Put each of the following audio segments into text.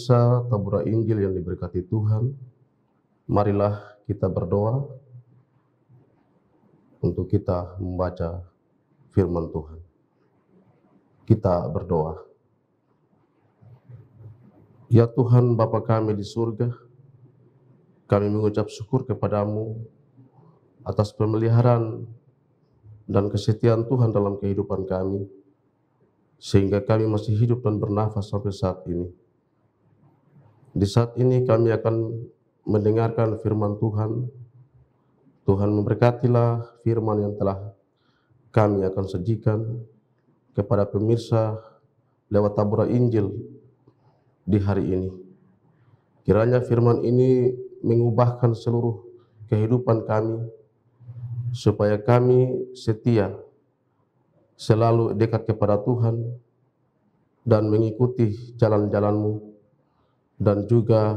pemirsa Tabura Injil yang diberkati Tuhan, marilah kita berdoa untuk kita membaca firman Tuhan. Kita berdoa. Ya Tuhan Bapa kami di surga, kami mengucap syukur kepadamu atas pemeliharaan dan kesetiaan Tuhan dalam kehidupan kami, sehingga kami masih hidup dan bernafas sampai saat ini. Di saat ini kami akan mendengarkan firman Tuhan. Tuhan memberkatilah firman yang telah kami akan sajikan kepada pemirsa lewat Tabura Injil di hari ini. Kiranya firman ini mengubahkan seluruh kehidupan kami, supaya kami setia selalu dekat kepada Tuhan dan mengikuti jalan-jalan-Mu, dan juga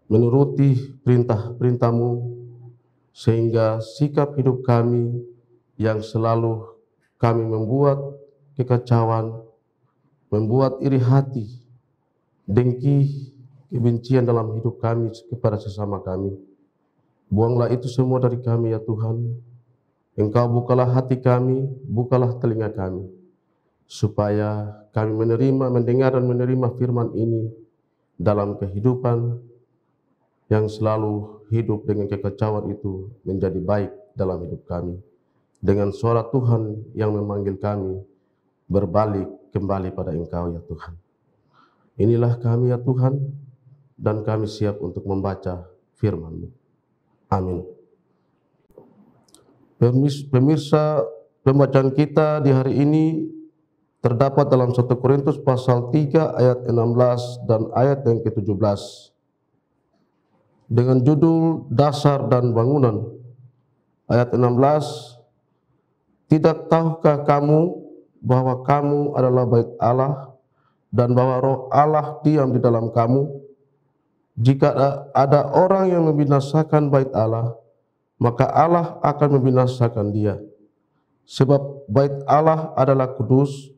menuruti perintah-perintah-Mu, sehingga sikap hidup kami yang selalu kami membuat kekacauan, membuat iri hati, dengki, kebencian dalam hidup kami kepada sesama kami. Buanglah itu semua dari kami ya Tuhan. Engkau bukalah hati kami, bukalah telinga kami, supaya kami mendengar dan menerima firman ini dalam kehidupan yang selalu hidup dengan kekacauan itu menjadi baik dalam hidup kami. Dengan suara Tuhan yang memanggil kami berbalik kembali pada Engkau ya Tuhan. Inilah kami ya Tuhan, dan kami siap untuk membaca firman-Mu. Amin. Pemirsa, pembacaan kita di hari ini terdapat dalam 1 Korintus pasal 3 ayat 16 dan ayat yang ke-17 dengan judul Dasar dan Bangunan. Ayat 16, tidak tahukah kamu bahwa kamu adalah bait Allah dan bahwa Roh Allah diam di dalam kamu? Jika ada orang yang membinasakan bait Allah, maka Allah akan membinasakan dia. Sebab bait Allah adalah kudus,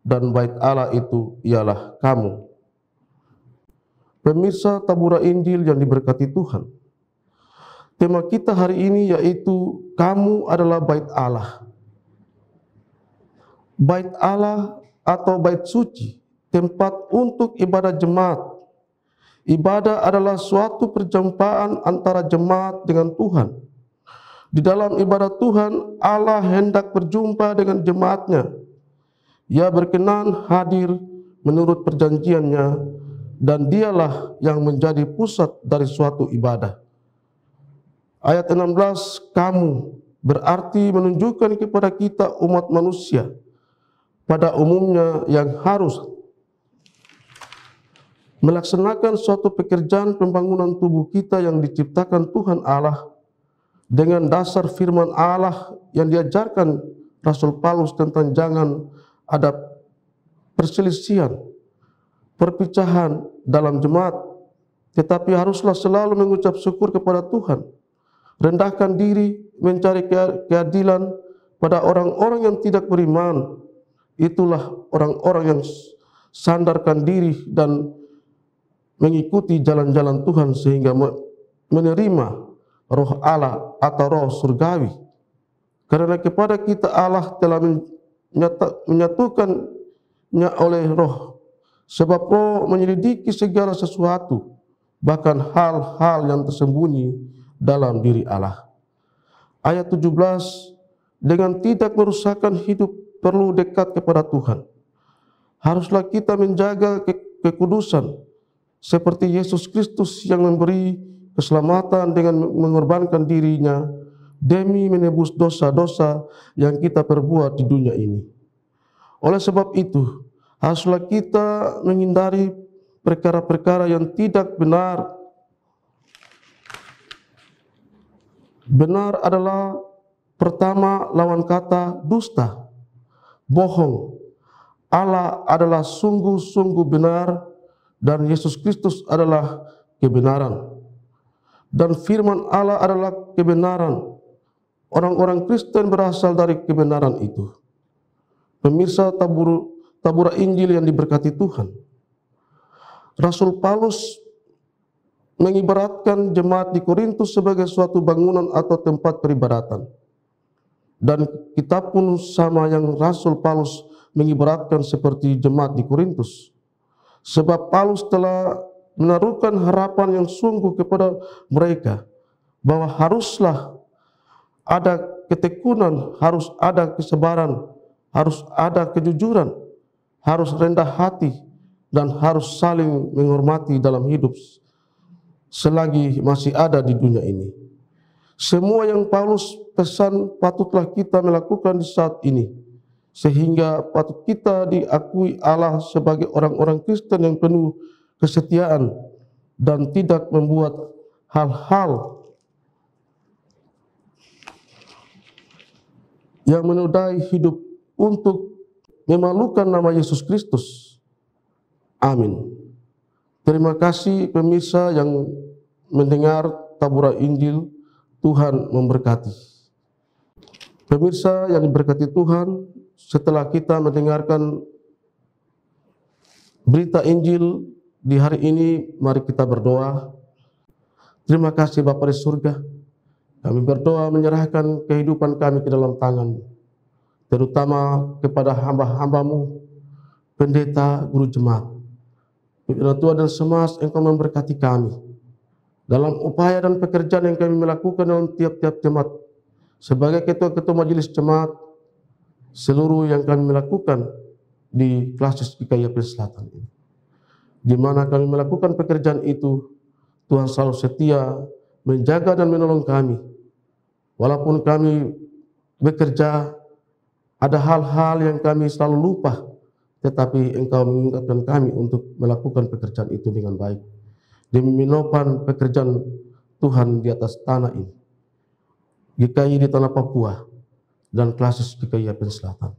dan bait Allah itu ialah kamu. Pemirsa Tabura Injil yang diberkati Tuhan, tema kita hari ini yaitu kamu adalah bait Allah. Bait Allah atau bait suci, tempat untuk ibadah jemaat. Ibadah adalah suatu perjumpaan antara jemaat dengan Tuhan. Di dalam ibadah Tuhan, Allah hendak berjumpa dengan jemaatnya. Ia berkenan hadir menurut perjanjiannya, dan dialah yang menjadi pusat dari suatu ibadah. Ayat 16, kamu berarti menunjukkan kepada kita umat manusia pada umumnya yang harus melaksanakan suatu pekerjaan pembangunan tubuh kita yang diciptakan Tuhan Allah dengan dasar firman Allah yang diajarkan Rasul Paulus tentang jangan ada perselisihan, perpecahan dalam jemaat, tetapi haruslah selalu mengucap syukur kepada Tuhan, rendahkan diri, mencari keadilan pada orang-orang yang tidak beriman. Itulah orang-orang yang sandarkan diri dan mengikuti jalan-jalan Tuhan sehingga menerima Roh Allah atau Roh surgawi. Karena kepada kita Allah telah menyatukannya oleh Roh, sebab Roh menyelidiki segala sesuatu, bahkan hal-hal yang tersembunyi dalam diri Allah. Ayat 17, dengan tidak merusakkan hidup perlu dekat kepada Tuhan. Haruslah kita menjaga kekudusan seperti Yesus Kristus yang memberi keselamatan dengan mengorbankan dirinya demi menebus dosa-dosa yang kita perbuat di dunia ini. Oleh sebab itu, haruslah kita menghindari perkara-perkara yang tidak benar. Benar adalah pertama lawan kata dusta, bohong. Allah adalah sungguh-sungguh benar, dan Yesus Kristus adalah kebenaran. Dan firman Allah adalah kebenaran. Orang-orang Kristen berasal dari kebenaran itu. Pemirsa Tabura Injil yang diberkati Tuhan, Rasul Paulus mengibaratkan jemaat di Korintus sebagai suatu bangunan atau tempat peribadatan. Dan kita pun sama yang Rasul Paulus mengibaratkan seperti jemaat di Korintus. Sebab Paulus telah menaruhkan harapan yang sungguh kepada mereka bahwa haruslah ada ketekunan, harus ada kesabaran, harus ada kejujuran, harus rendah hati, dan harus saling menghormati dalam hidup selagi masih ada di dunia ini. Semua yang Paulus pesan patutlah kita melakukan di saat ini, sehingga patut kita diakui Allah sebagai orang-orang Kristen yang penuh kesetiaan dan tidak membuat hal-hal yang menodai hidup untuk memalukan nama Yesus Kristus. Amin. Terima kasih pemirsa yang mendengar taburan Injil. Tuhan memberkati. Pemirsa yang diberkati Tuhan, setelah kita mendengarkan berita Injil di hari ini, mari kita berdoa. Terima kasih Bapa di surga. Kami berdoa menyerahkan kehidupan kami ke dalam tangan-Mu, terutama kepada hamba-hamba-Mu, pendeta, guru jemaat. Pimpinan Tuhan dan Semas, Engkau memberkati kami dalam upaya dan pekerjaan yang kami melakukan dalam tiap-tiap jemaat. Sebagai ketua-ketua majelis jemaat, seluruh yang kami melakukan di Klasis GKI Yapil Selatan ini, di mana kami melakukan pekerjaan itu, Tuhan selalu setia menjaga dan menolong kami. Walaupun kami bekerja, ada hal-hal yang kami selalu lupa, tetapi Engkau mengingatkan kami untuk melakukan pekerjaan itu dengan baik, demi menopang pekerjaan Tuhan di atas tanah ini, GKI di tanah Papua, dan Klasis GKI Yapil Selatan.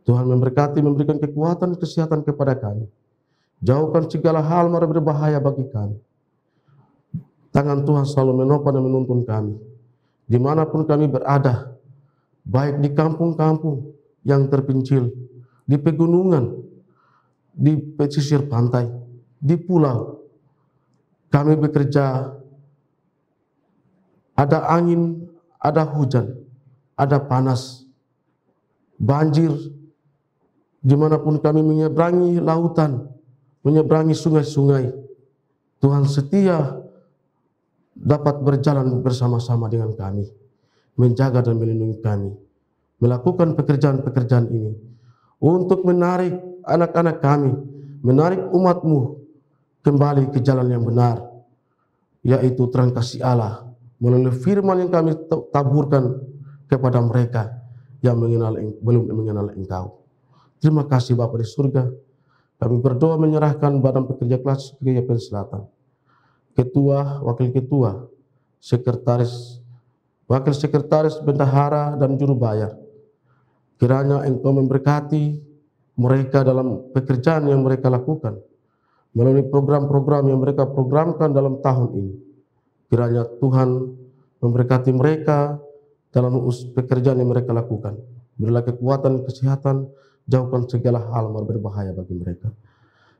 Tuhan memberkati, memberikan kekuatan, kesehatan kepada kami. Jauhkan segala hal mara berbahaya bagi kami. Tangan Tuhan selalu menopang dan menuntun kami, dimanapun kami berada, baik di kampung-kampung yang terpencil, di pegunungan, di pesisir pantai, di pulau. Kami bekerja, ada angin, ada hujan, ada panas, banjir, dimanapun kami menyeberangi lautan, menyeberangi sungai-sungai, Tuhan setia dapat berjalan bersama-sama dengan kami, menjaga dan melindungi kami, melakukan pekerjaan-pekerjaan ini, untuk menarik anak-anak kami, menarik umat-Mu kembali ke jalan yang benar, yaitu terang kasih Allah, melalui firman yang kami taburkan kepada mereka yang belum mengenal Engkau. Terima kasih Bapa di surga. Kami berdoa menyerahkan badan pekerja Klasis GKI Yapil Selatan, ketua, wakil ketua, sekretaris, wakil sekretaris, bendahara, dan juru bayar. Kiranya Engkau memberkati mereka dalam pekerjaan yang mereka lakukan, melalui program-program yang mereka programkan dalam tahun ini. Kiranya Tuhan memberkati mereka dalam pekerjaan yang mereka lakukan. Berilah kekuatan, kesehatan, jauhkan segala hal yang berbahaya bagi mereka.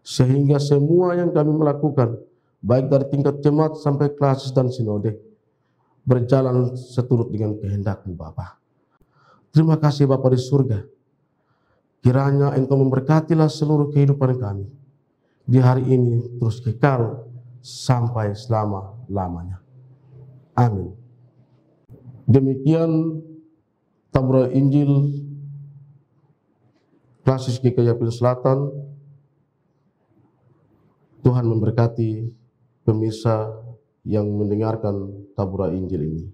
Sehingga semua yang kami melakukan, baik dari tingkat jemaat sampai Klasis dan sinode, berjalan seturut dengan kehendak-Mu Bapa. Terima kasih Bapa di surga. Kiranya Engkau memberkatilah seluruh kehidupan kami di hari ini, terus kekal sampai selama-lamanya. Amin. Demikian taburan Injil Klasis GKI Yapil Selatan. Tuhan memberkati pemirsa yang mendengarkan taburan Injil ini.